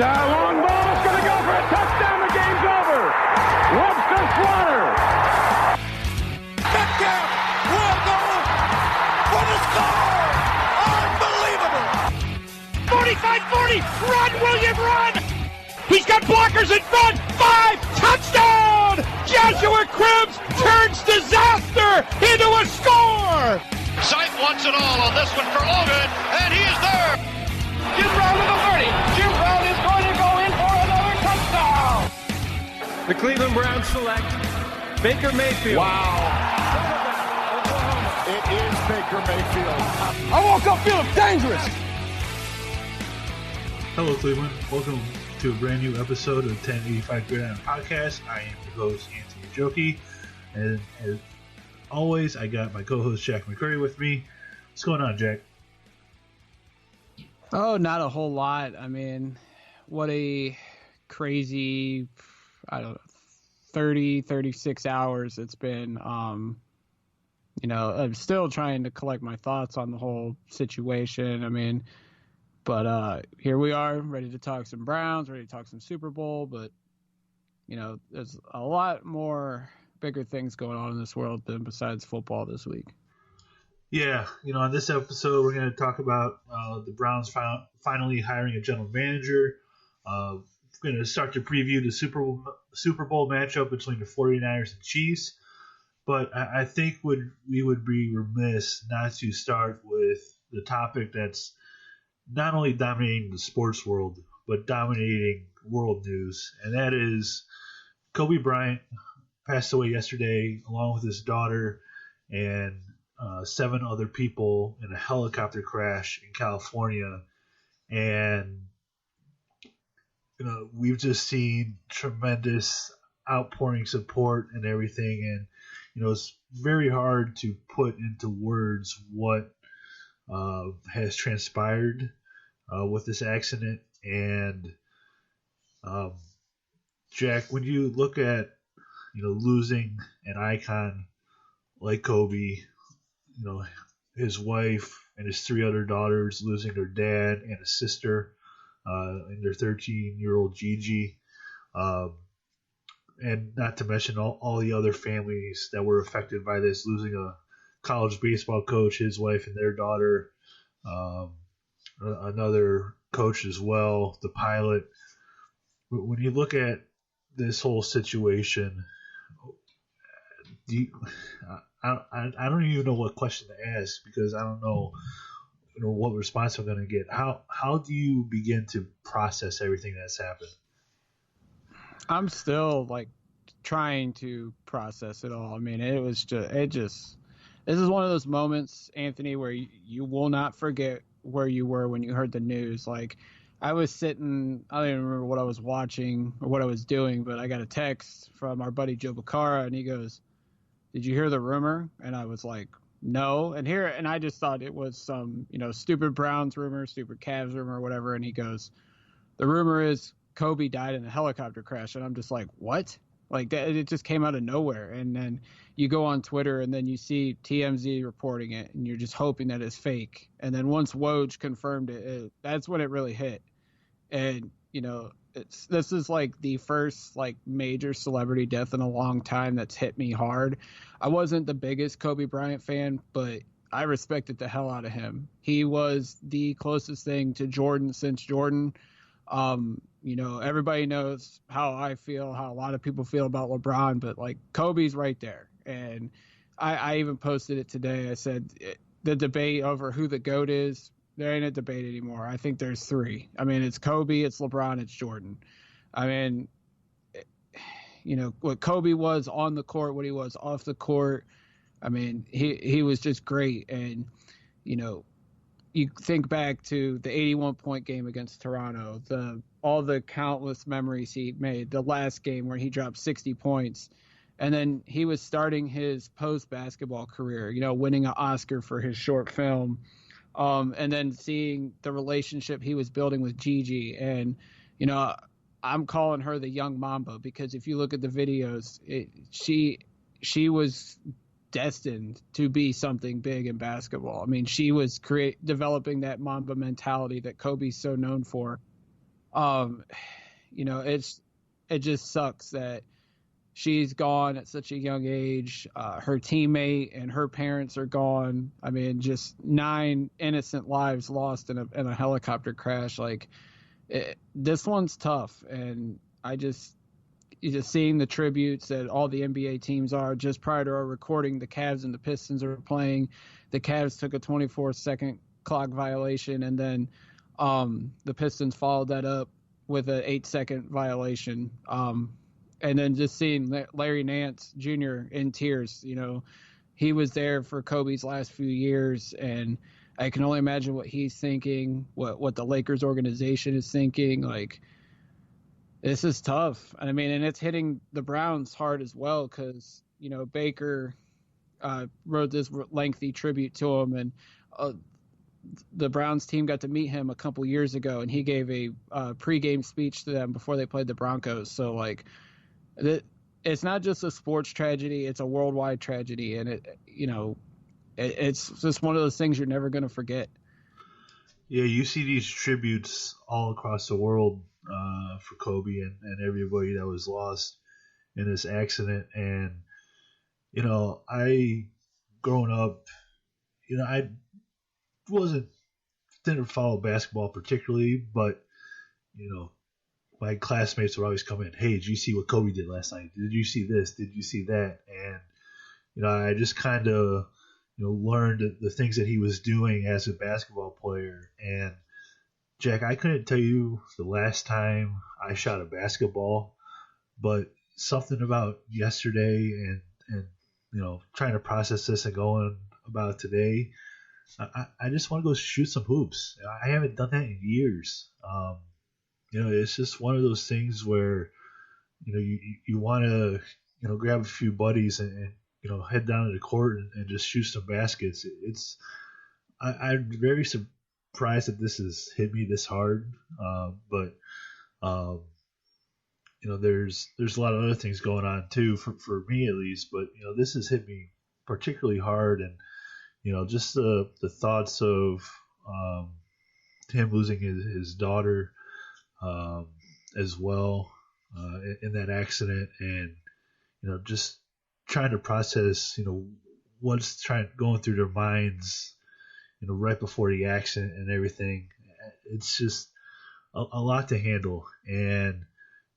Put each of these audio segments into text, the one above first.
Long ball is going to go for a touchdown. The game's over. Webster Slaughter. Metcalf will go for the score. Unbelievable. 45-40. Run, William, run. He's got blockers in front. 5. Touchdown. Joshua Cribbs turns disaster into a score. Sight wants it all on this one for Logan, and he is there. Jim Brown to the 30. Jim Brown is going to go in for another touchdown. The Cleveland Browns select Baker Mayfield. Wow. It is Baker Mayfield. I woke up feeling dangerous. Hello, Cleveland. Welcome to a brand new episode of the 1085 Gridiron podcast. I am your host, Anthony Joki, and as always, I got my co-host Jack McCurry with me. What's going on, Jack? Oh, not a whole lot. I mean, what a crazy, 36 hours it's been. I'm still trying to collect my thoughts on the whole situation. I mean, but here we are, ready to talk some Browns, ready to talk some Super Bowl. But, there's a lot more bigger things going on in this world than besides football this week. Yeah, on this episode, we're going to talk about the Browns finally hiring a general manager. We're going to start to preview the Super Bowl matchup between the 49ers and Chiefs. But I think we would be remiss not to start with the topic that's not only dominating the sports world, but dominating world news. And that is Kobe Bryant passed away yesterday along with his daughter and 7 other people in a helicopter crash in California. And, we've just seen tremendous outpouring support and everything. And, it's very hard to put into words what has transpired with this accident. And, Jack, when you look at, losing an icon like Kobe, his wife and his 3 other daughters losing their dad and a sister, and their 13-year-old Gigi, and not to mention all the other families that were affected by this, losing a college baseball coach, his wife and their daughter, another coach as well, the pilot. When you look at this whole situation, I don't even know what question to ask, because I don't know, what response I'm going to get. How do you begin to process everything that's happened? I'm still trying to process it all. I mean, this is one of those moments, Anthony, where you will not forget where you were when you heard the news. I was sitting, I don't even remember what I was watching or what I was doing, but I got a text from our buddy Joe Bacara, and he goes, "Did you hear the rumor?" And I was like, "No." And I just thought it was some, stupid Browns rumor, stupid Cavs rumor, or whatever. And he goes, "The rumor is Kobe died in a helicopter crash." And I'm just like, what? It just came out of nowhere. And then you go on Twitter and then you see TMZ reporting it, and you're just hoping that it's fake. And then once Woj confirmed it, that's when it really hit. And, this is the first major celebrity death in a long time that's hit me hard. I wasn't the biggest Kobe Bryant fan, but I respected the hell out of him. He was the closest thing to Jordan since Jordan. Everybody knows how I feel, how a lot of people feel about LeBron, but Kobe's right there. And I even posted it today. I said the debate over who the GOAT is, there ain't a debate anymore. I think there's 3. I mean, it's Kobe, it's LeBron, it's Jordan. I mean, what Kobe was on the court, what he was off the court, I mean, he was just great. And, you think back to the 81-point game against Toronto, all the countless memories he made, the last game where he dropped 60 points. And then he was starting his post-basketball career, winning an Oscar for his short film. And then seeing the relationship he was building with Gigi. And, I'm calling her the young Mamba, because if you look at the videos, she was destined to be something big in basketball. I mean, she was developing that Mamba mentality that Kobe's so known for. Um, it just sucks that she's gone at such a young age. Her teammate and her parents are gone. I mean, just 9 innocent lives lost in a helicopter crash. Like, this one's tough, and you're just seeing the tributes that all the NBA teams are. Just prior to our recording, the Cavs and the Pistons are playing. The Cavs took a 24-second clock violation, and then the Pistons followed that up with an 8-second violation. And then just seeing Larry Nance Jr. in tears, he was there for Kobe's last few years, and I can only imagine what he's thinking, what the Lakers organization is thinking. Like, this is tough. I mean, and it's hitting the Browns hard as well because, Baker wrote this lengthy tribute to him, and the Browns team got to meet him a couple years ago, and he gave a pregame speech to them before they played the Broncos. So, like, it's not just a sports tragedy; it's a worldwide tragedy, and it's just one of those things you're never going to forget. Yeah, you see these tributes all across the world for Kobe and everybody that was lost in this accident. And I growing up, I didn't follow basketball particularly, but my classmates would always come in, hey, did you see what Kobe did last night? Did you see this? Did you see that? And I just kind of learned the things that he was doing as a basketball player. And Jack, I couldn't tell you the last time I shot a basketball, but something about yesterday and trying to process this and going about today, I just want to go shoot some hoops. I haven't done that in years. It's just one of those things where you want to grab a few buddies and head down to the court and just shoot some baskets. I'm very surprised that this has hit me this hard, but there's a lot of other things going on too for me at least. But this has hit me particularly hard, and just the thoughts of him losing his daughter as well in that accident, and just trying to process what's going through their minds right before the accident and everything. It's just a lot to handle. And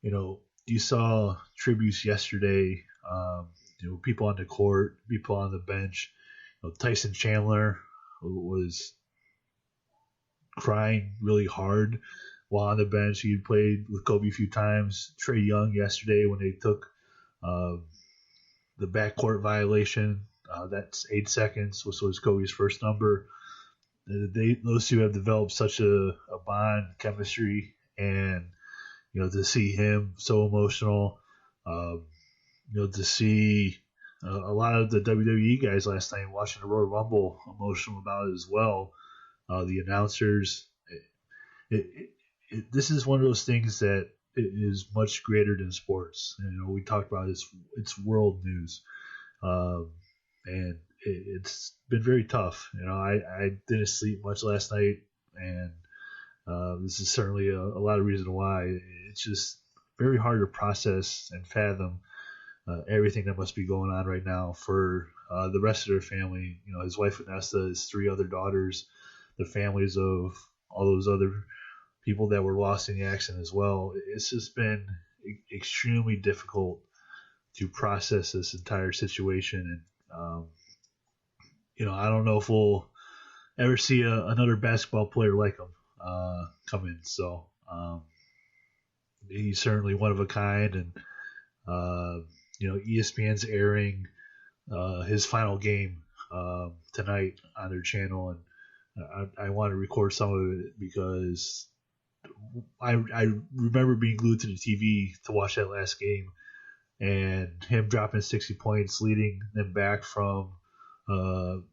you saw tributes yesterday, people on the court, people on the bench. Tyson Chandler was crying really hard while on the bench. He played with Kobe a few times. Trae Young yesterday, when they took the backcourt violation, that's 8 seconds, which was Kobe's first number. Those two have developed such a bond, chemistry, and to see him so emotional, to see a lot of the WWE guys last night watching the Royal Rumble emotional about it as well. The announcers, this is one of those things that is much greater than sports. We talked about it's world news, and it's been very tough. I didn't sleep much last night, and this is certainly a lot of reason why. It's just very hard to process and fathom everything that must be going on right now for the rest of their family. His wife Vanessa, his 3 other daughters, the families of all those other people that were lost in the accident as well. It's just been extremely difficult to process this entire situation. And I don't know if we'll ever see another basketball player like him come in. So he's certainly one of a kind. And ESPN's airing his final game tonight on their channel, and I want to record some of it because I remember being glued to the TV to watch that last game, and him dropping 60 points, leading them back from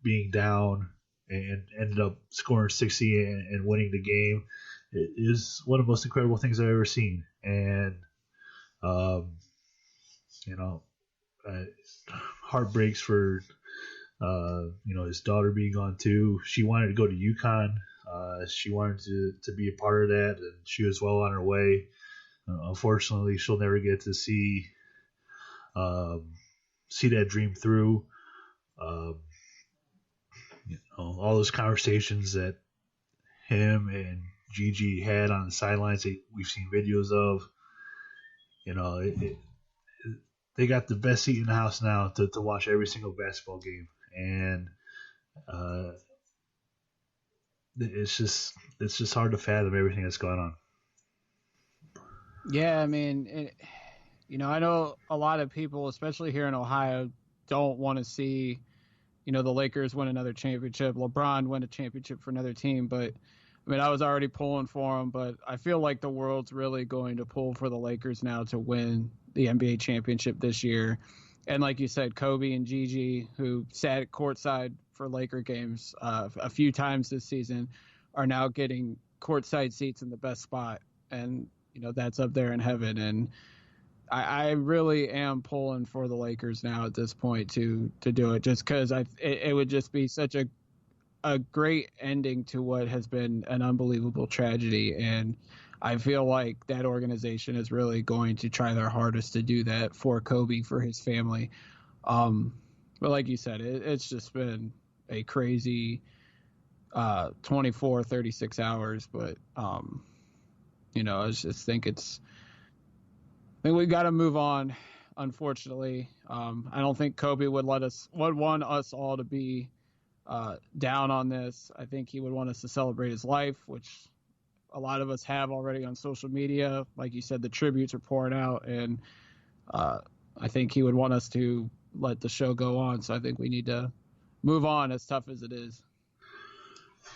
being down, and ended up scoring 60 and winning the game. It is one of the most incredible things I've ever seen. And heart breaks for his daughter being gone too. She wanted to go to UConn She wanted to be a part of that, and she was well on her way. Unfortunately, she'll never get to see that dream through. All those conversations that him and Gigi had on the sidelines that we've seen videos of. They got the best seat in the house now to watch every single basketball game, and it's just hard to fathom everything that's going on. Yeah, I mean, I know a lot of people, especially here in Ohio, don't want to see, the Lakers win another championship, LeBron win a championship for another team. But, I mean, I was already pulling for them, but I feel like the world's really going to pull for the Lakers now to win the NBA championship this year. And like you said, Kobe and Gigi, who sat courtside for Laker games a few times this season, are now getting courtside seats in the best spot. And, that's up there in heaven. And I really am pulling for the Lakers now at this point to do it, just because it would just be such a great ending to what has been an unbelievable tragedy. And I feel like that organization is really going to try their hardest to do that for Kobe, for his family. But like you said, it's just been a crazy 36 hours. But, I just think we got to move on, unfortunately. I don't think Kobe would want us all to be down on this. I think he would want us to celebrate his life, which a lot of us have already on social media. Like you said, the tributes are pouring out, and I think he would want us to let the show go on. So I think we need to move on, as tough as it is.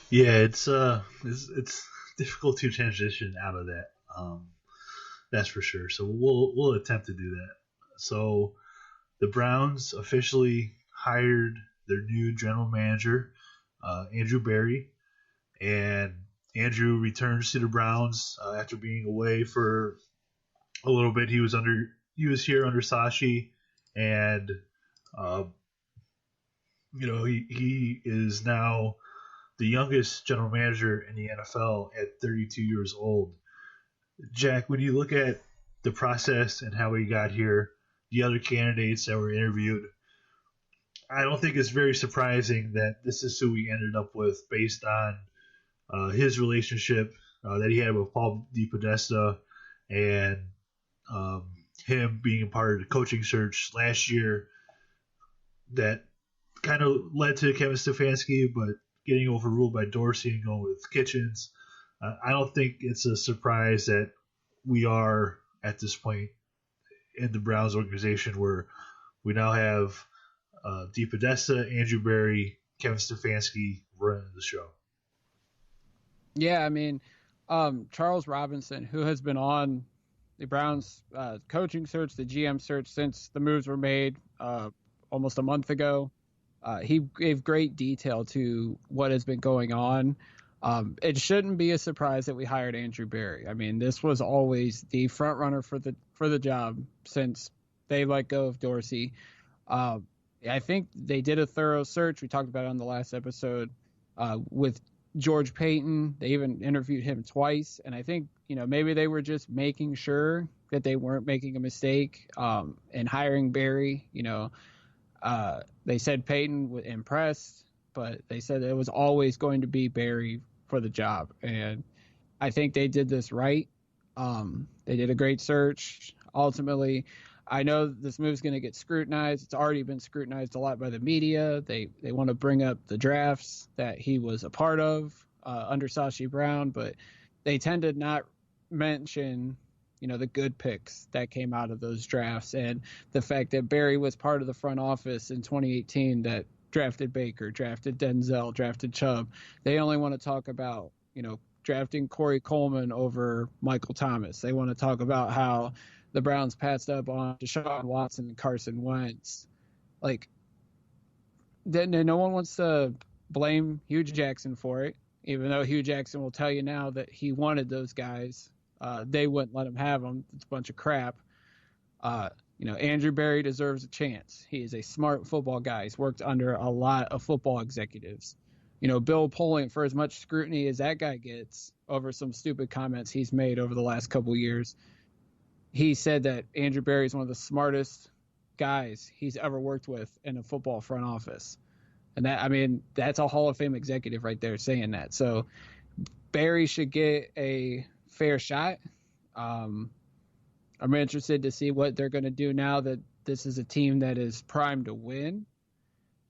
Yeah, it's difficult to transition out of that. That's for sure. So we'll attempt to do that. So the Browns officially hired their new general manager, Andrew Berry, and Andrew returns to the Browns after being away for a little bit. He was here under Sashi, and he is now the youngest general manager in the NFL at 32 years old. Jack, when you look at the process and how he got here, the other candidates that were interviewed, I don't think it's very surprising that this is who we ended up with based on his relationship that he had with Paul DePodesta and him being a part of the coaching search last year that kind of led to Kevin Stefanski, but getting overruled by Dorsey and going with Kitchens. I don't think it's a surprise that we are at this point in the Browns organization where we now have DePodesta, Andrew Berry, Kevin Stefanski running the show. Yeah, I mean, Charles Robinson, who has been on the Browns coaching search, the GM search since the moves were made almost a month ago, he gave great detail to what has been going on. It shouldn't be a surprise that we hired Andrew Berry. I mean, this was always the front runner for the job since they let go of Dorsey. I think they did a thorough search. We talked about it on the last episode with George Payton. They even interviewed him twice. And I think, maybe they were just making sure that they weren't making a mistake in hiring Berry. They said Payton was impressed, but they said it was always going to be Berry for the job. And I think they did this right. They did a great search. Ultimately, I know this move is going to get scrutinized. It's already been scrutinized a lot by the media. They want to bring up the drafts that he was a part of under Sashi Brown, but they tend to not mention, the good picks that came out of those drafts and the fact that Berry was part of the front office in 2018 that drafted Baker, drafted Denzel, drafted Chubb. They only want to talk about, drafting Corey Coleman over Michael Thomas. They want to talk about how the Browns passed up on Deshaun Watson and Carson Wentz. Then no one wants to blame Hugh Jackson for it, even though Hugh Jackson will tell you now that he wanted those guys. They wouldn't let him have them. It's a bunch of crap. Andrew Berry deserves a chance. He is a smart football guy. He's worked under a lot of football executives. Bill Polian, for as much scrutiny as that guy gets over some stupid comments he's made over the last couple of years, he said that Andrew Berry is one of the smartest guys he's ever worked with in a football front office. And that's a Hall of Fame executive right there saying that. So Berry should get a fair shot. I'm interested to see what they're going to do now that this is a team that is primed to win.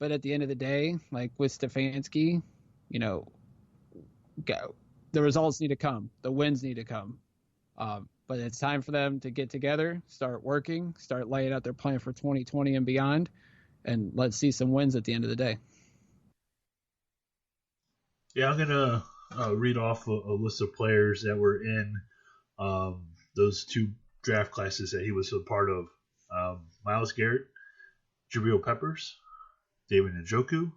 But at the end of the day, like with Stefanski, the results need to come. The wins need to come. But it's time for them to get together, start working, start laying out their plan for 2020 and beyond, and let's see some wins at the end of the day. Yeah, I'm going to read off a list of players that were in those two draft classes that he was a part of. Myles Garrett, Jabril Peppers, David Njoku,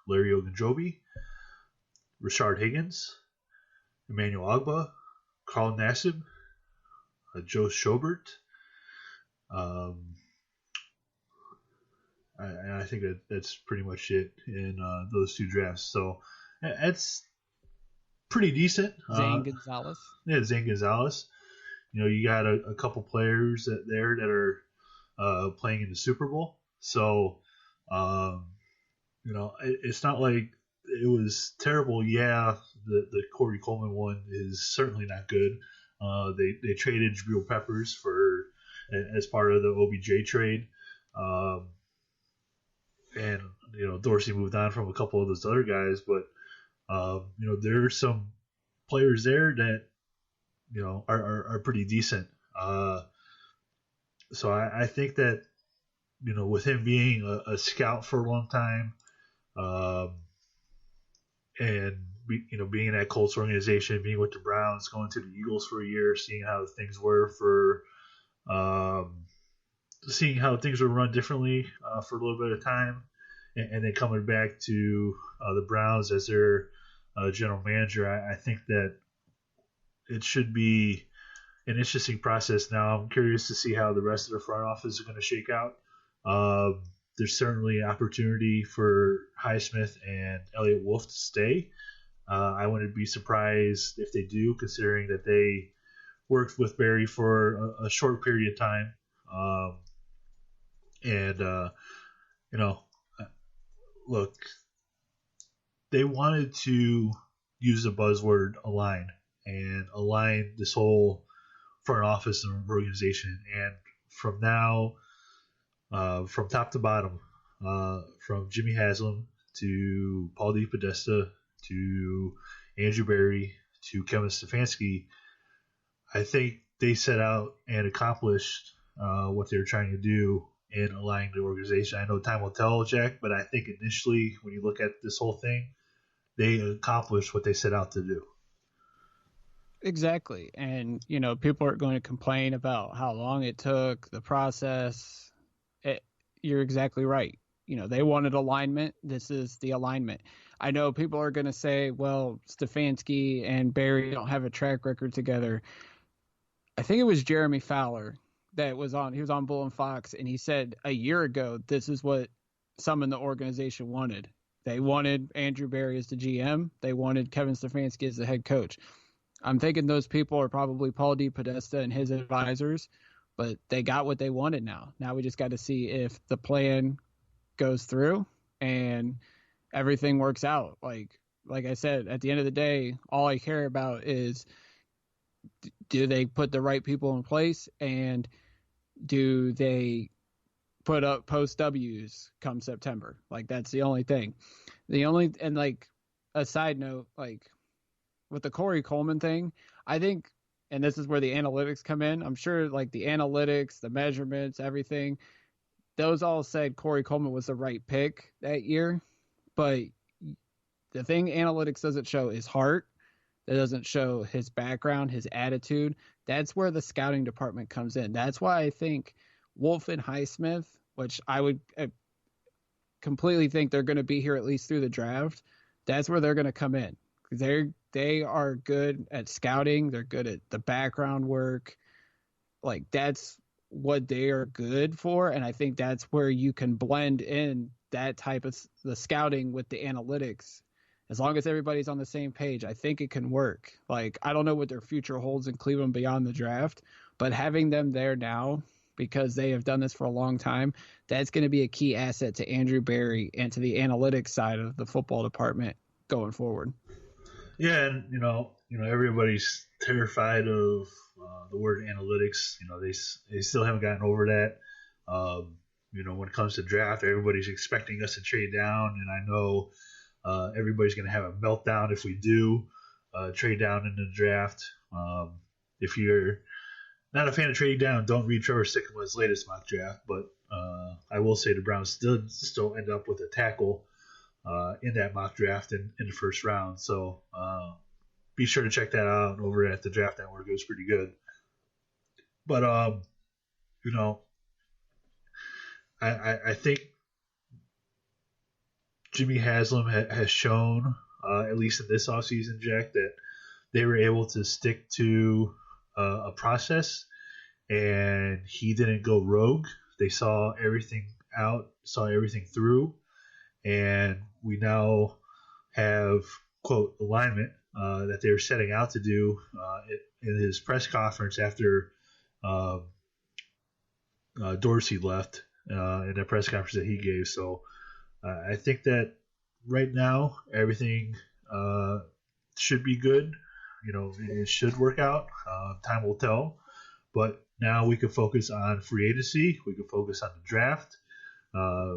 Larry Ogunjobi, Rashard Higgins, Emmanuel Ogbah, Carl Nassib, Joe Schobert. I think that's pretty much it in those two drafts. So that's pretty decent. Zane Gonzalez. Yeah, Zane Gonzalez. You got a couple players there that are playing in the Super Bowl. So, it's not like it was terrible. Yeah, the Corey Coleman one is certainly not good. They traded Jabril Peppers as part of the OBJ trade. And Dorsey moved on from a couple of those other guys, but there are some players there that are pretty decent. So I think that with him being a scout for a long time, and being in that Colts organization, being with the Browns, going to the Eagles for a year, seeing how things were seeing how things were run differently for a little bit of time, and then coming back to the Browns as their general manager, I think that it should be an interesting process. Now I'm curious to see how the rest of the front office is going to shake out. There's certainly an opportunity for Highsmith and Elliott Wolf to stay. I wouldn't be surprised if they do, considering that they worked with Barry for a short period of time. Look, they wanted to use the buzzword align and align this whole front office and organization. And from now, from top to bottom, from Jimmy Haslam to Paul DePodesta to Andrew Berry to Kevin Stefanski, I think they set out and accomplished what they were trying to do in aligning the organization. I know time will tell, Jack, but I think initially when you look at this whole thing, they accomplished what they set out to do. Exactly. And, people are going to complain about how long it took, the process. You're exactly right. They wanted alignment. This is the alignment. I know people are going to say, well, Stefanski and Barry don't have a track record together. I think it was Jeremy Fowler he was on Bull and Fox, and he said a year ago, this is what some in the organization wanted. They wanted Andrew Berry as the GM. They wanted Kevin Stefanski as the head coach. I'm thinking those people are probably Paul DePodesta and his advisors, but they got what they wanted now. Now we just got to see if the plan goes through and everything works out. Like I said, at the end of the day, all I care about is, do they put the right people in place, and do they put up post W's come September? Like, that's the only thing. And like a side note, like with the Corey Coleman thing, I think, and this is where the analytics come in, I'm sure like the analytics, the measurements, everything, those all said Corey Coleman was the right pick that year. But the thing analytics doesn't show is heart. That doesn't show his background, his attitude. That's where the scouting department comes in. That's why I think Wolf and Highsmith, which I would completely think they're going to be here at least through the draft, that's where they're going to come in. They are good at scouting. They're good at the background work. Like, that's what they are good for. And I think that's where you can blend in that type of the scouting with the analytics as long as everybody's on the same page, I think it can work. Like, I don't know what their future holds in Cleveland beyond the draft, but having them there now, because they have done this for a long time, that's going to be a key asset to Andrew Berry and to the analytics side of the football department going forward. Yeah, and everybody's terrified of the word analytics. They still haven't gotten over that. When it comes to draft, everybody's expecting us to trade down, and I know everybody's going to have a meltdown if we do trade down in the draft. If you're not a fan of trading down, don't read Trevor Sikkema's latest mock draft, but I will say the Browns still end up with a tackle in that mock draft in the first round. So be sure to check that out over at the Draft Network. It was pretty good. But, I think Jimmy Haslam has shown, at least in this offseason, Jack, that they were able to stick to a process, and he didn't go rogue. They saw everything out, saw everything through, and we now have, quote, alignment that they were setting out to do in his press conference after Dorsey left in the press conference that he gave. So I think that right now everything should be good. It should work out. Time will tell. But now we can focus on free agency. We can focus on the draft.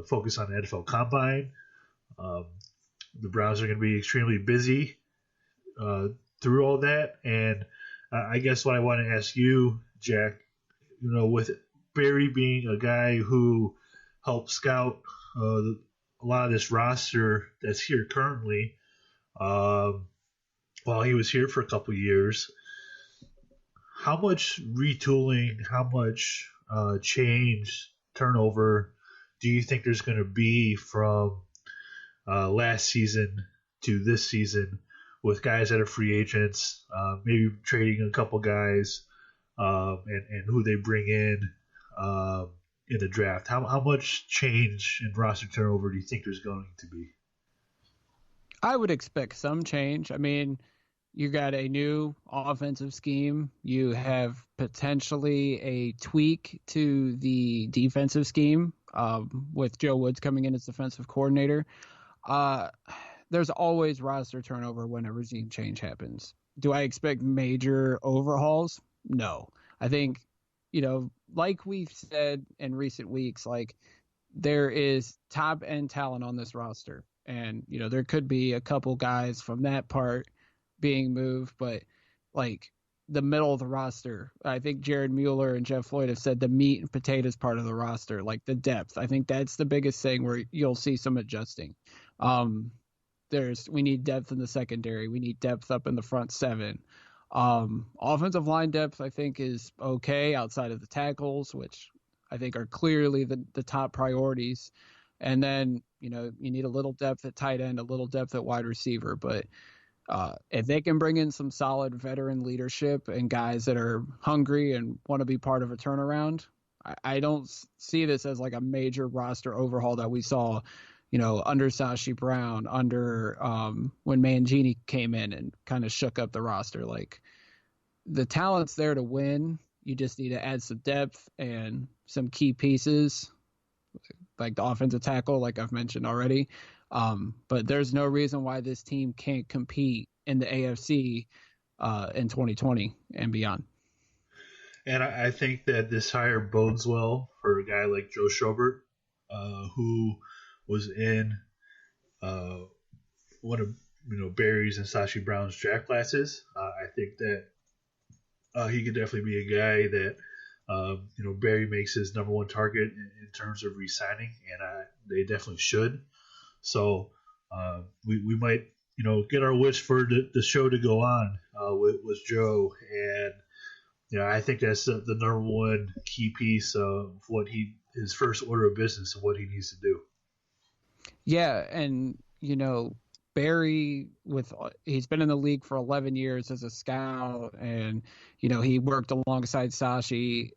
Focus on the NFL Combine. The Browns are going to be extremely busy through all that. And I guess what I want to ask you, Jack, with Berry being a guy who helped scout a lot of this roster that's here currently, while he was here for a couple of years, how much retooling, how much change, turnover do you think there's going to be from last season to this season with guys that are free agents, maybe trading a couple guys, and who they bring in the draft? How much change in roster turnover do you think there's going to be? I would expect some change. I mean, you got a new offensive scheme. You have potentially a tweak to the defensive scheme with Joe Woods coming in as defensive coordinator. There's always roster turnover when a regime change happens. Do I expect major overhauls? No. I think, like we've said in recent weeks, like, there is top end talent on this roster. And, there could be a couple guys from that part being moved, but like the middle of the roster, I think Jared Mueller and Jeff Floyd have said the meat and potatoes part of the roster, like the depth. I think that's the biggest thing where you'll see some adjusting. We need depth in the secondary. We need depth up in the front seven. Offensive line depth, I think, is okay outside of the tackles, which I think are clearly the top priorities. And then, you need a little depth at tight end, a little depth at wide receiver. But if they can bring in some solid veteran leadership and guys that are hungry and want to be part of a turnaround, I don't see this as like a major roster overhaul that we saw, under Sashi Brown, under when Mangini came in and kind of shook up the roster. Like, the talent's there to win. You just need to add some depth and some key pieces, like the offensive tackle, like I've mentioned already. But there's no reason why this team can't compete in the AFC in 2020 and beyond. And I think that this hire bodes well for a guy like Joe Schobert, who was in one of Barry's and Sashi Brown's draft classes. I think that he could definitely be a guy that Barry makes his number one target in terms of re-signing, and they definitely should. So we might get our wish for the show to go on with Joe, and I think that's the number one key piece of what his first order of business and what he needs to do. Yeah, and Barry, he's been in the league for 11 years as a scout, and he worked alongside Sashi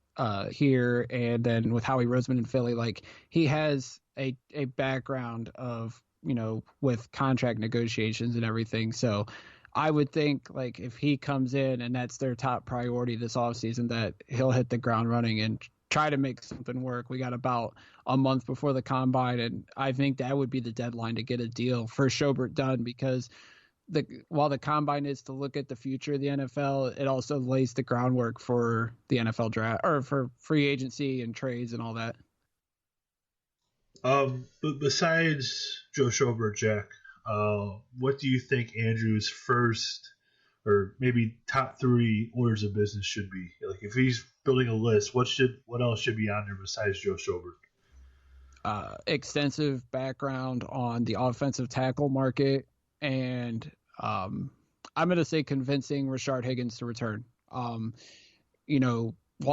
here, and then with Howie Roseman in Philly. Like, he has a background of with contract negotiations and everything. So I would think like if he comes in and that's their top priority this offseason, that he'll hit the ground running and try to make something work. We got about a month before the combine, and I think that would be the deadline to get a deal for Schobert done, because while the combine is to look at the future of the NFL, it also lays the groundwork for the NFL draft or for free agency and trades and all that. But besides Joe Schobert, Jack, what do you think Andrew's first or maybe top 3 orders of business should be? Like if he's building a list, what else should be on there besides Joe Schobert? Extensive background on the offensive tackle market, and I'm going to say convincing Rashard Higgins to return. While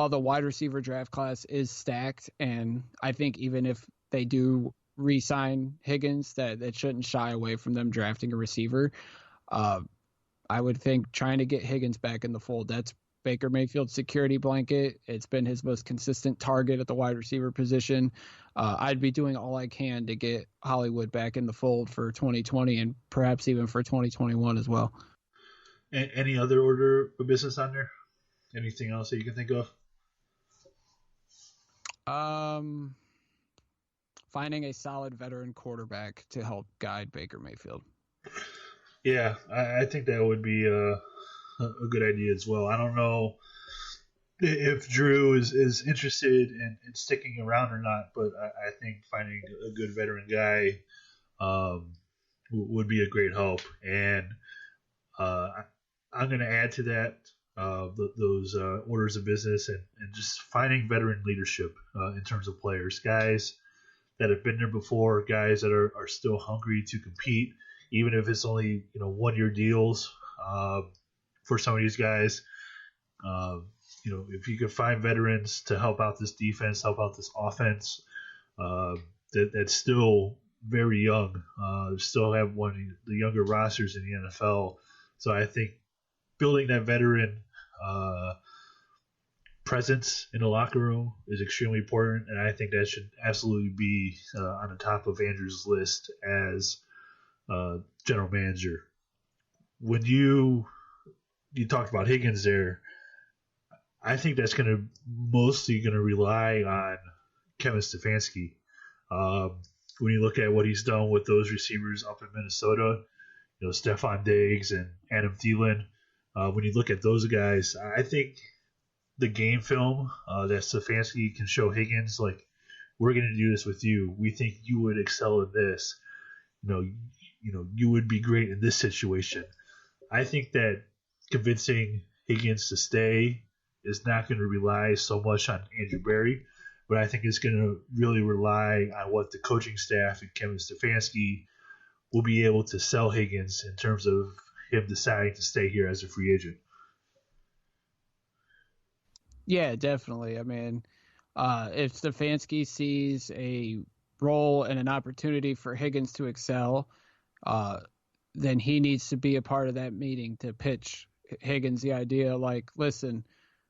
the wide receiver draft class is stacked, and I think even if they do re-sign Higgins, that it shouldn't shy away from them drafting a receiver. I would think trying to get Higgins back in the fold. That's Baker Mayfield's security blanket. It's been his most consistent target at the wide receiver position. I'd be doing all I can to get Hollywood back in the fold for 2020 and perhaps even for 2021 as well. Any other order of business on there? Anything else that you can think of? Finding a solid veteran quarterback to help guide Baker Mayfield. Yeah, I think that would be a good idea as well. I don't know if Drew is interested in sticking around or not, but I think finding a good veteran guy would be a great help. And I'm going to add to that those orders of business and just finding veteran leadership in terms of players, guys that have been there before, guys that are still hungry to compete, even if it's only 1-year deals for some of these guys. If you could find veterans to help out this defense, help out this offense, that's still very young, still have one of the younger rosters in the NFL. So I think building that veteran presence in the locker room is extremely important, and I think that should absolutely be on the top of Andrew's list as general manager. When you talked about Higgins there, I think that's mostly going to rely on Kevin Stefanski. When you look at what he's done with those receivers up in Minnesota, Stephon Diggs and Adam Thielen, when you look at those guys, I think the game film that Stefanski can show Higgins, like, we're going to do this with you. We think you would excel in this. You would be great in this situation. I think that convincing Higgins to stay is not going to rely so much on Andrew Berry, but I think it's going to really rely on what the coaching staff and Kevin Stefanski will be able to sell Higgins in terms of him deciding to stay here as a free agent. Yeah, definitely. I mean, if Stefanski sees a role and an opportunity for Higgins to excel, then he needs to be a part of that meeting to pitch Higgins the idea like, listen,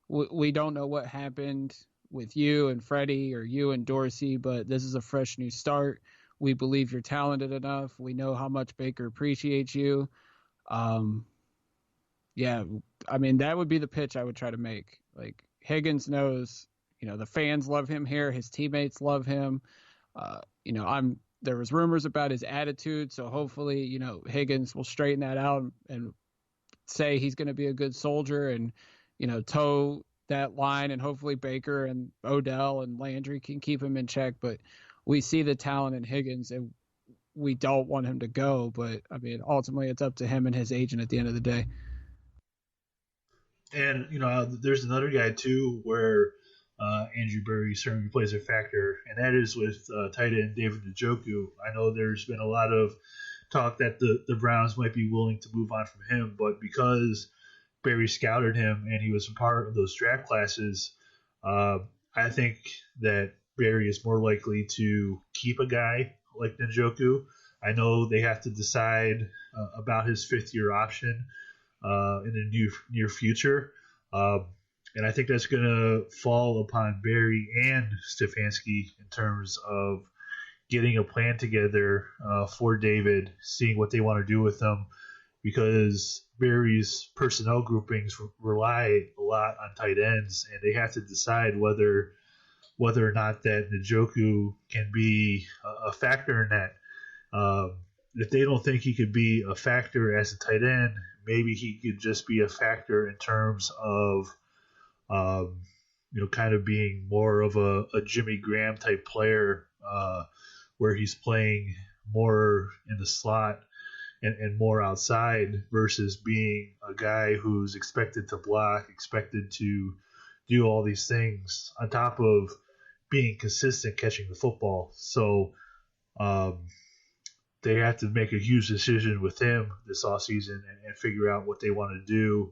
we don't know what happened with you and Freddie or you and Dorsey, but this is a fresh new start. We believe you're talented enough. We know how much Baker appreciates you. Yeah, I mean, that would be the pitch I would try to make. Like, Higgins knows, the fans love him here. His teammates love him. There was rumors about his attitude, so hopefully, Higgins will straighten that out and say he's going to be a good soldier and, toe that line, and hopefully Baker and Odell and Landry can keep him in check. But we see the talent in Higgins, and we don't want him to go. But, I mean, ultimately it's up to him and his agent at the end of the day. And, there's another guy, too, where Andrew Berry certainly plays a factor, and that is with tight end David Njoku. I know there's been a lot of talk that the Browns might be willing to move on from him, but because Berry scouted him and he was a part of those draft classes, I think that Berry is more likely to keep a guy like Njoku. I know they have to decide about his fifth-year option in the near future. And I think that's going to fall upon Berry and Stefanski in terms of, getting a plan together for David, seeing what they want to do with him, because Barry's personnel groupings rely a lot on tight ends, and they have to decide whether or not that Njoku can be a factor in that. If they don't think he could be a factor as a tight end, maybe he could just be a factor in terms of, kind of being more of a Jimmy Graham type player, where he's playing more in the slot and more outside versus being a guy who's expected to block, expected to do all these things on top of being consistent catching the football. So they have to make a huge decision with him this offseason and figure out what they want to do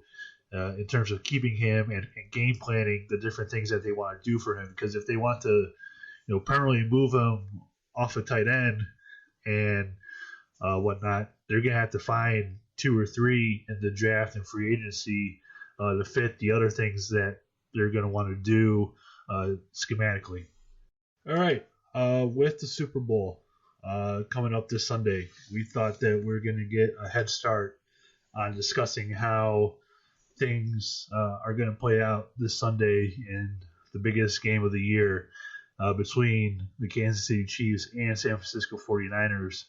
in terms of keeping him and game planning the different things that they want to do for him. Because if they want to, permanently move him off a tight end and whatnot, they're going to have to find 2 or 3 in the draft and free agency to fit the other things that they're going to want to do schematically. All right, with the Super Bowl coming up this Sunday, we thought that we're going to get a head start on discussing how things are going to play out this Sunday in the biggest game of the year between the Kansas City Chiefs and San Francisco 49ers.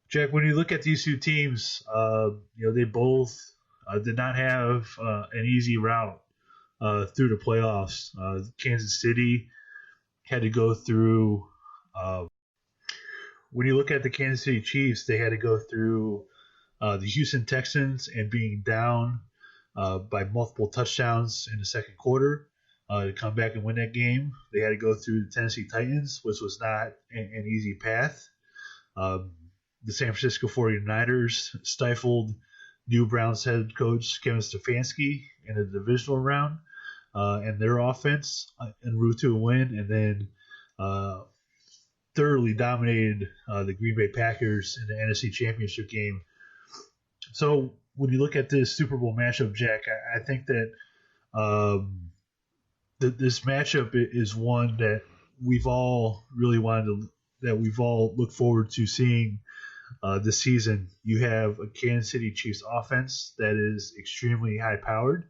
Jack, when you look at these two teams, they both did not have an easy route through the playoffs. Kansas City had to go through when you look at the Kansas City Chiefs, they had to go through the Houston Texans and being down by multiple touchdowns in the second quarter to come back and win that game. They had to go through the Tennessee Titans, which was not an easy path. The San Francisco 49ers stifled new Browns head coach Kevin Stefanski in the divisional round and their offense en route to a win, and then thoroughly dominated the Green Bay Packers in the NFC Championship game. So when you look at this Super Bowl matchup, Jack, I think that this matchup is one that we've all really we've all looked forward to seeing this season. You have a Kansas City Chiefs offense that is extremely high-powered.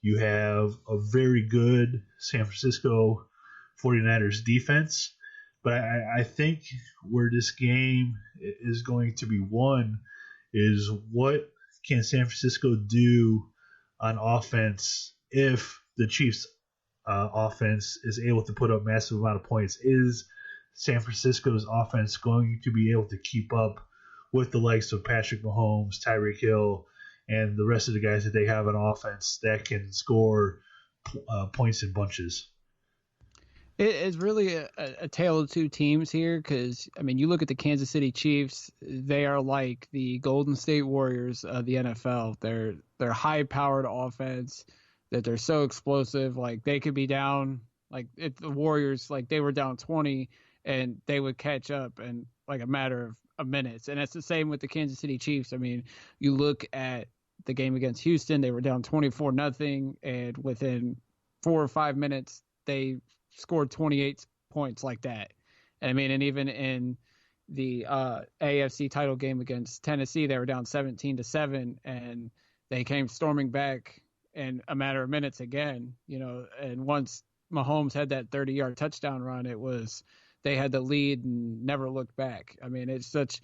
You have a very good San Francisco 49ers defense. But I think where this game is going to be won is what can San Francisco do on offense if the Chiefs' offense is able to put up massive amount of points. Is San Francisco's offense going to be able to keep up with the likes of Patrick Mahomes, Tyreek Hill, and the rest of the guys that they have on offense that can score points in bunches? It's really a tale of two teams here because, you look at the Kansas City Chiefs, they are like the Golden State Warriors of the NFL. They're high-powered offense, that they're so explosive. Like, they could be down, like, if the Warriors, like, they were down 20, and they would catch up in, like, a matter of minutes. And it's the same with the Kansas City Chiefs. You look at the game against Houston, they were down 24-0, and within 4 or 5 minutes, they scored 28 points like that. And even in the AFC title game against Tennessee, they were down 17-7, and they came storming back in a matter of minutes again. And once Mahomes had that 30-yard touchdown run, they had the lead and never looked back. It's such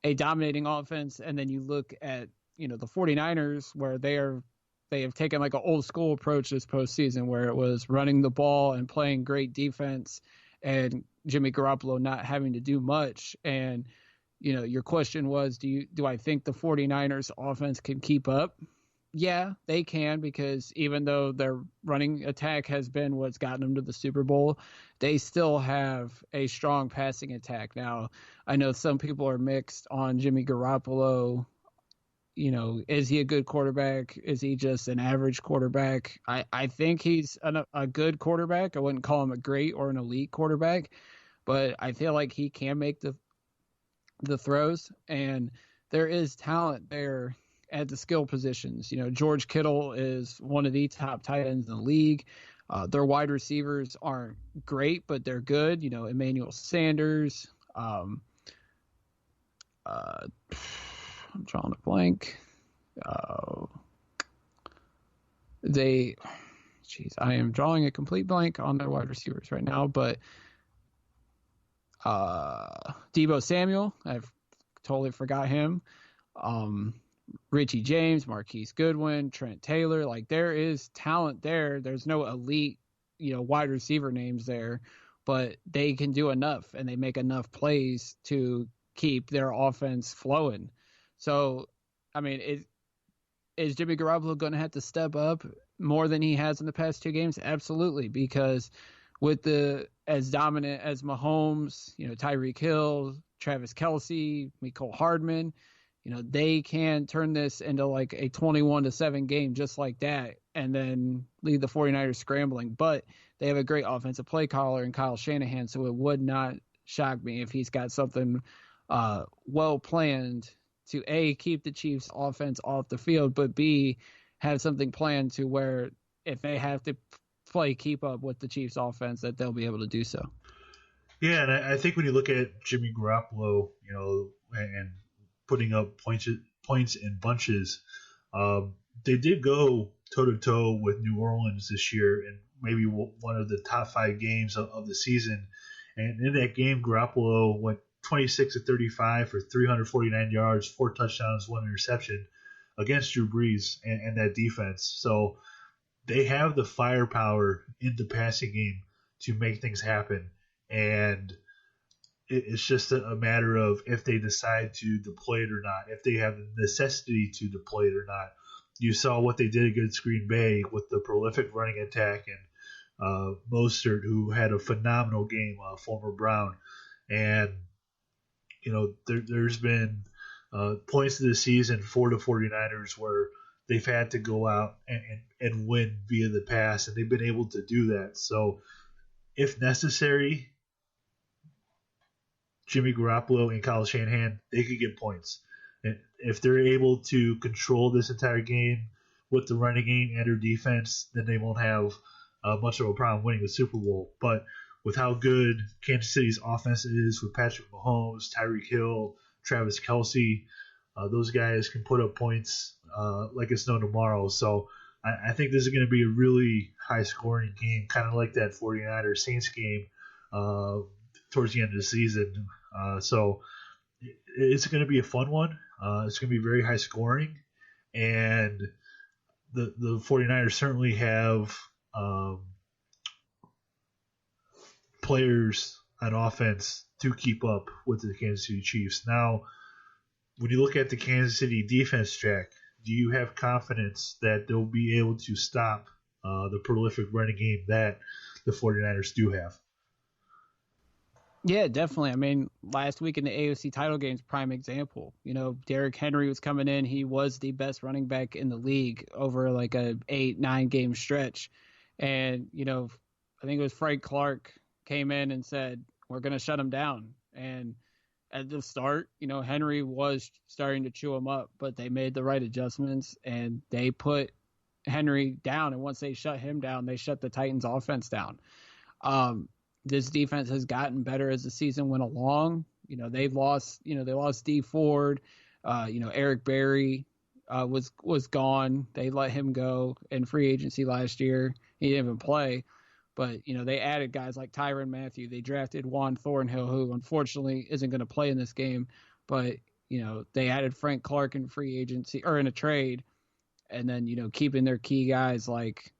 a dominating offense. And then you look at the 49ers, where they have taken like an old school approach this postseason, where it was running the ball and playing great defense and Jimmy Garoppolo not having to do much. And, your question was, do I think the 49ers offense can keep up? Yeah, they can, because even though their running attack has been what's gotten them to the Super Bowl, they still have a strong passing attack. Now, I know some people are mixed on Jimmy Garoppolo. Is he a good quarterback? Is he just an average quarterback? I think he's a good quarterback. I wouldn't call him a great or an elite quarterback, but I feel like he can make the throws, and there is talent there at the skill positions. George Kittle is one of the top tight ends in the league. Their wide receivers aren't great, but they're good. Emmanuel Sanders. I'm drawing a blank. I am drawing a complete blank on their wide receivers right now, but Deebo Samuel, I've totally forgot him. Richie James, Marquise Goodwin, Trent Taylor, like there is talent there. There's no elite, wide receiver names there, but they can do enough and they make enough plays to keep their offense flowing. So, I mean, is Jimmy Garoppolo going to have to step up more than he has in the past 2 games? Absolutely, because with as dominant as Mahomes, Tyreek Hill, Travis Kelce, Mecole Hardman, they can turn this into like a 21-7 game just like that and then lead the 49ers scrambling. But they have a great offensive play caller in Kyle Shanahan, so it would not shock me if he's got something well planned to A, keep the Chiefs offense off the field, but B, have something planned to where if they have to keep up with the Chiefs offense, that they'll be able to do so. Yeah, and I think when you look at Jimmy Garoppolo, and putting up points in bunches, they did go toe-to-toe with New Orleans this year in maybe one of the top 5 games of the season. And in that game, Garoppolo went 26-35 for 349 yards, 4 touchdowns, 1 interception against Drew Brees and that defense. So they have the firepower in the passing game to make things happen. And it's just a matter of if they decide to deploy it or not, if they have the necessity to deploy it or not. You saw what they did against Green Bay with the prolific running attack and Mostert, who had a phenomenal game, former Brown. And, there's been points of the season for the 49ers where they've had to go out and win via the pass, and they've been able to do that. So if necessary, Jimmy Garoppolo and Kyle Shanahan, they could get points. And if they're able to control this entire game with the running game and their defense, then they won't have much of a problem winning the Super Bowl. But with how good Kansas City's offense is with Patrick Mahomes, Tyreek Hill, Travis Kelce, those guys can put up points like it's no tomorrow. So I think this is going to be a really high-scoring game, kind of like that 49ers Saints game towards the end of the season. So it's going to be a fun one. It's going to be very high-scoring. And the 49ers certainly have players on offense to keep up with the Kansas City Chiefs. Now, when you look at the Kansas City defense, Jack, do you have confidence that they'll be able to stop the prolific running game that the 49ers do have? Yeah, definitely. I mean, last week in the AFC title game's prime example. Derrick Henry was coming in. He was the best running back in the league over like a 8-9 game stretch. And, I think it was Frank Clark came in and said, we're going to shut him down. And at the start, Henry was starting to chew him up, but they made the right adjustments and they put Henry down. And once they shut him down, they shut the Titans offense down. This defense has gotten better as the season went along. They lost Dee Ford. Eric Berry was gone. They let him go in free agency last year. He didn't even play. But, they added guys like Tyrann Mathieu. They drafted Juan Thornhill, who unfortunately isn't going to play in this game. But, they added Frank Clark in free agency or in a trade. And then, keeping their key guys like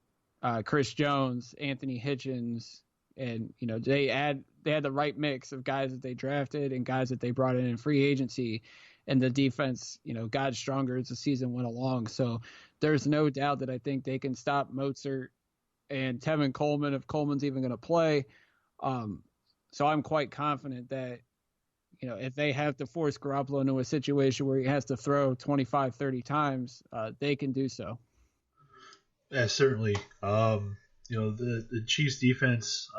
Chris Jones, Anthony Hitchens. And, they had the right mix of guys that they drafted and guys that they brought in free agency. And the defense, got stronger as the season went along. So there's no doubt that I think they can stop Mostert and Tevin Coleman if Coleman's even going to play. So I'm quite confident that, if they have to force Garoppolo into a situation where he has to throw 25, 30 times, they can do so. Yeah, certainly. The Chiefs defense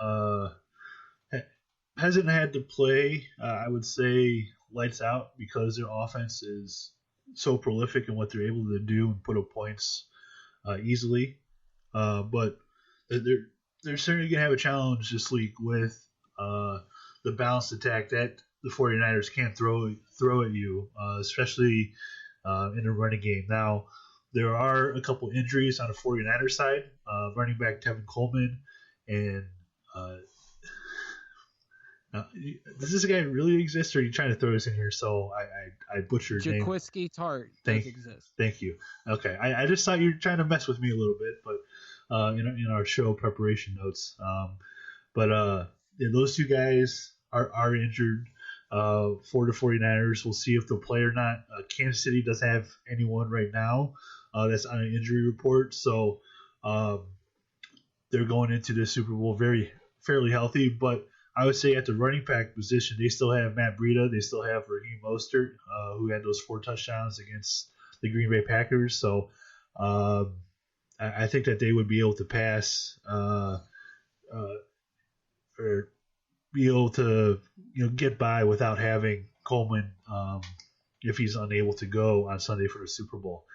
hasn't had to play, I would say, lights out because their offense is so prolific in what they're able to do and put up points easily. But they're certainly going to have a challenge this week with the balanced attack that the 49ers can throw at you, especially in a running game. Now, there are a couple injuries on the 49ers side. Running back Tevin Coleman and does this guy really exist, or are you trying to throw this in here so I butchered name? Jaquiski Tart does exist. Thank you. Okay, I just thought you were trying to mess with me a little bit, but in our show preparation notes. Those two guys are injured for the 49ers. We'll see if they'll play or not. Kansas City doesn't have anyone right now that's on an injury report, so they're going into the Super Bowl fairly healthy, but I would say at the running back position, they still have Matt Breida. They still have Raheem Mostert, who had those 4 touchdowns against the Green Bay Packers. So I think that they would be able to pass or be able to get by without having Coleman if he's unable to go on Sunday for the Super Bowl.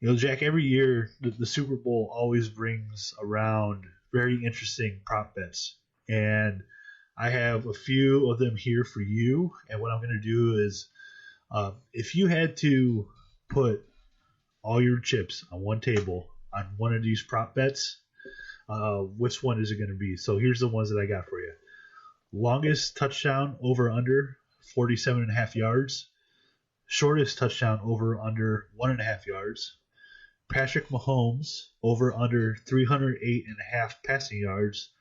Jack, every year the Super Bowl always brings around very interesting prop bets. And I have a few of them here for you, and what I'm going to do is if you had to put all your chips on one table on one of these prop bets, which one is it going to be? So here's the ones that I got for you. Longest touchdown over under 47.5 yards. Shortest touchdown over under 1.5 yards. Patrick Mahomes over under 308.5 passing yards.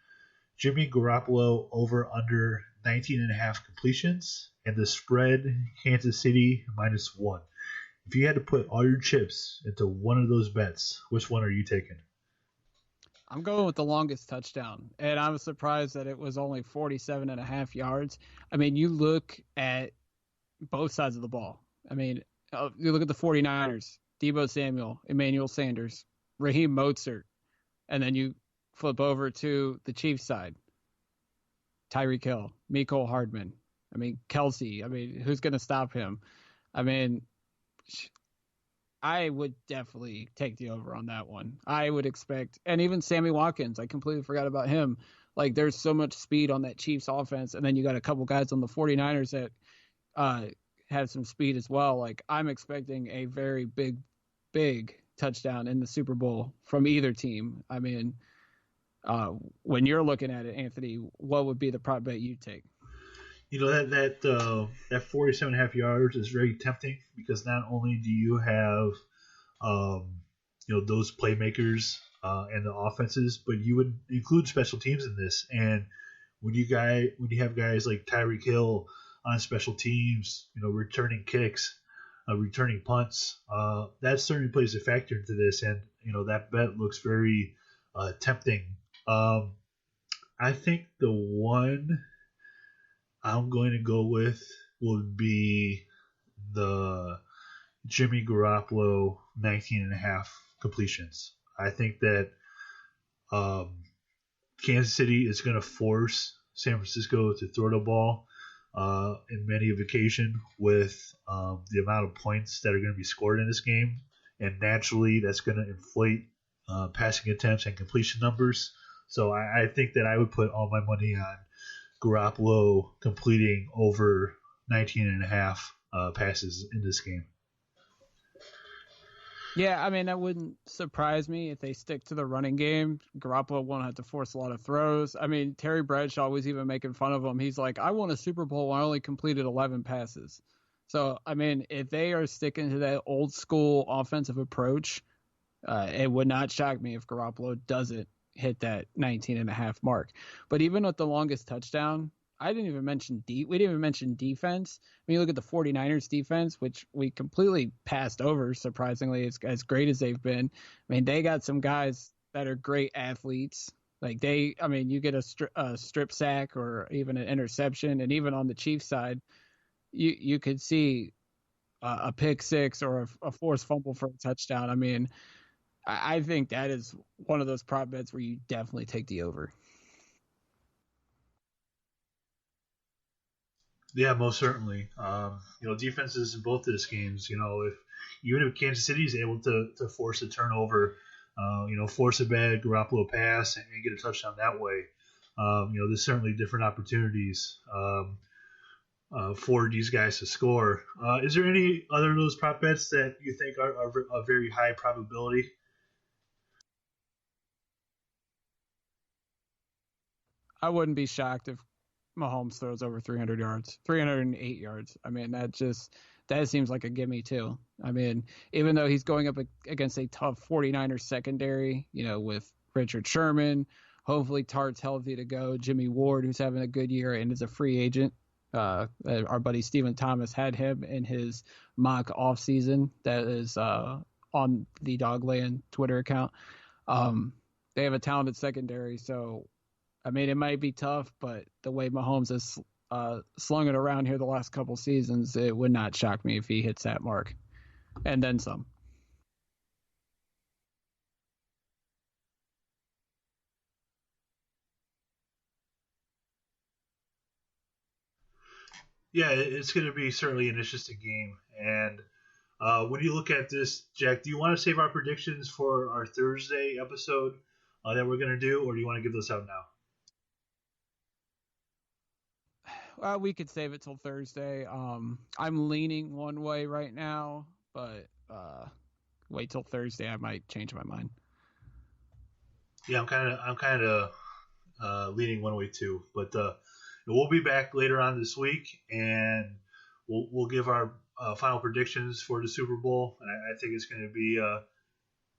Jimmy Garoppolo over under 19.5 completions, and the spread Kansas City -1. If you had to put all your chips into one of those bets, which one are you taking? I'm going with the longest touchdown, and I was surprised that it was only 47.5 yards. I mean, you look at both sides of the ball. I mean, you look at the 49ers, Deebo Samuel, Emmanuel Sanders, Raheem Mostert, and then you flip over to the Chiefs side. Tyreek Hill, Mecole Hardman. I mean, Kelsey. I mean, who's going to stop him? I mean, I would definitely take the over on that one. I would expect, and even Sammy Watkins, I completely forgot about him. Like, there's so much speed on that Chiefs offense, and then you got a couple guys on the 49ers that have some speed as well. Like, I'm expecting a very big touchdown in the Super Bowl from either team. I mean, when you're looking at it, Anthony, what would be the prop bet you take? That 47.5 yards is very tempting because not only do you have those playmakers and the offenses, but you would include special teams in this. And when you have guys like Tyreek Hill on special teams, returning kicks, returning punts, that certainly plays a factor into this. And that bet looks very tempting. I think the one I'm going to go with would be the Jimmy Garoppolo 19.5 completions. I think that Kansas City is going to force San Francisco to throw the ball in many of occasion with the amount of points that are going to be scored in this game. And naturally, that's going to inflate passing attempts and completion numbers. So I think that I would put all my money on Garoppolo completing over 19.5 passes in this game. Yeah, I mean, that wouldn't surprise me if they stick to the running game. Garoppolo won't have to force a lot of throws. I mean, Terry Bradshaw was even making fun of him. He's like, I won a Super Bowl when I only completed 11 passes. So, I mean, if they are sticking to that old school offensive approach, it would not shock me if Garoppolo doesn't hit that 19.5 mark. But even with the longest touchdown, we didn't even mention defense. When you look at the 49ers defense, which we completely passed over, surprisingly, as great as they've been. I mean, they got some guys that are great athletes. Like you get a strip sack or even an interception, and even on the Chiefs side, you could see a pick six or a forced fumble for a touchdown. I mean, I think that is one of those prop bets where you definitely take the over. Yeah, most certainly. Defenses in both of these games, even if Kansas City is able to force a turnover, force a bad Garoppolo pass and get a touchdown that way. There's certainly different opportunities for these guys to score. Is there any other of those prop bets that you think are a very high probability? I wouldn't be shocked if Mahomes throws over 300 yards, 308 yards. I mean, that seems like a gimme too. I mean, even though he's going up against a tough 49ers secondary, with Richard Sherman, hopefully Tart's healthy to go, Jimmy Ward, who's having a good year and is a free agent. Our buddy Stephen Thomas had him in his mock offseason that is on the Dogland Twitter account. They have a talented secondary, so I mean, it might be tough, but the way Mahomes has slung it around here the last couple seasons, it would not shock me if he hits that mark. And then some. Yeah, it's going to be certainly an interesting game. And when you look at this, Jack, do you want to save our predictions for our Thursday episode that we're going to do, or do you want to give those out now? We could save it till Thursday. I'm leaning one way right now, but wait till Thursday. I might change my mind. Yeah, I'm kind of leaning one way too. But we'll be back later on this week, and we'll give our final predictions for the Super Bowl. And I think it's going to be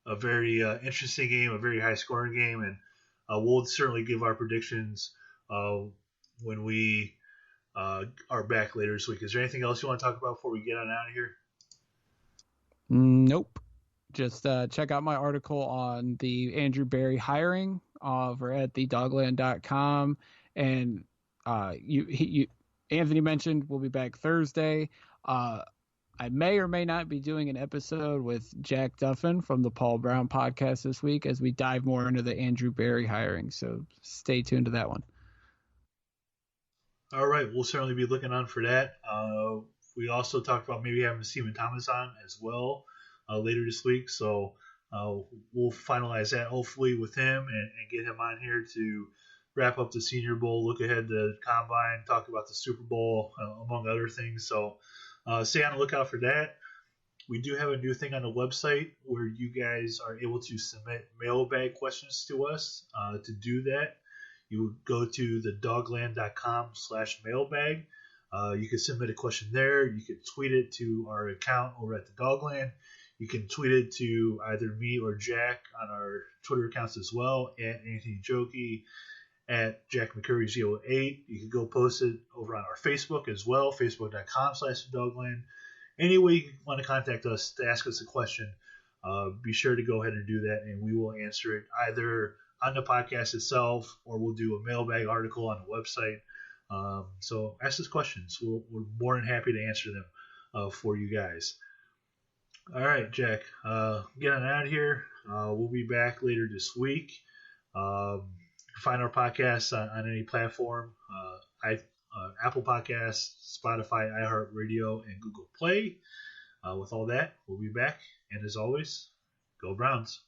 a very interesting game, a very high scoring game, and we'll certainly give our predictions when we are back later this week. Is there anything else you want to talk about before we get on out of here? Nope. Just check out my article on the Andrew Berry hiring over at thedogland.com. And Anthony mentioned we'll be back Thursday. I may or may not be doing an episode with Jack Duffin from the Paul Brown podcast this week as we dive more into the Andrew Berry hiring. So stay tuned to that one. All right, we'll certainly be looking on for that. We also talked about maybe having Stephen Thomas on as well later this week, so we'll finalize that hopefully with him and get him on here to wrap up the Senior Bowl, look ahead to the Combine, talk about the Super Bowl, among other things. So stay on the lookout for that. We do have a new thing on the website where you guys are able to submit mailbag questions to us. To do that, you would go to thedogland.com/mailbag. You can submit a question there. You can tweet it to our account over at the Dogland. You can tweet it to either me or Jack on our Twitter accounts as well, at Anthony Jokey, at Jack McCurry08. You can go post it over on our Facebook as well, facebook.com/thedogland. Any way you want to contact us to ask us a question, be sure to go ahead and do that, and we will answer it either on the podcast itself, or we'll do a mailbag article on the website. So ask us questions. We're more than happy to answer them for you guys. All right, Jack, get on out of here. We'll be back later this week. Find our podcasts on any platform, Apple Podcasts, Spotify, iHeartRadio, and Google Play. With all that, we'll be back. And as always, go Browns.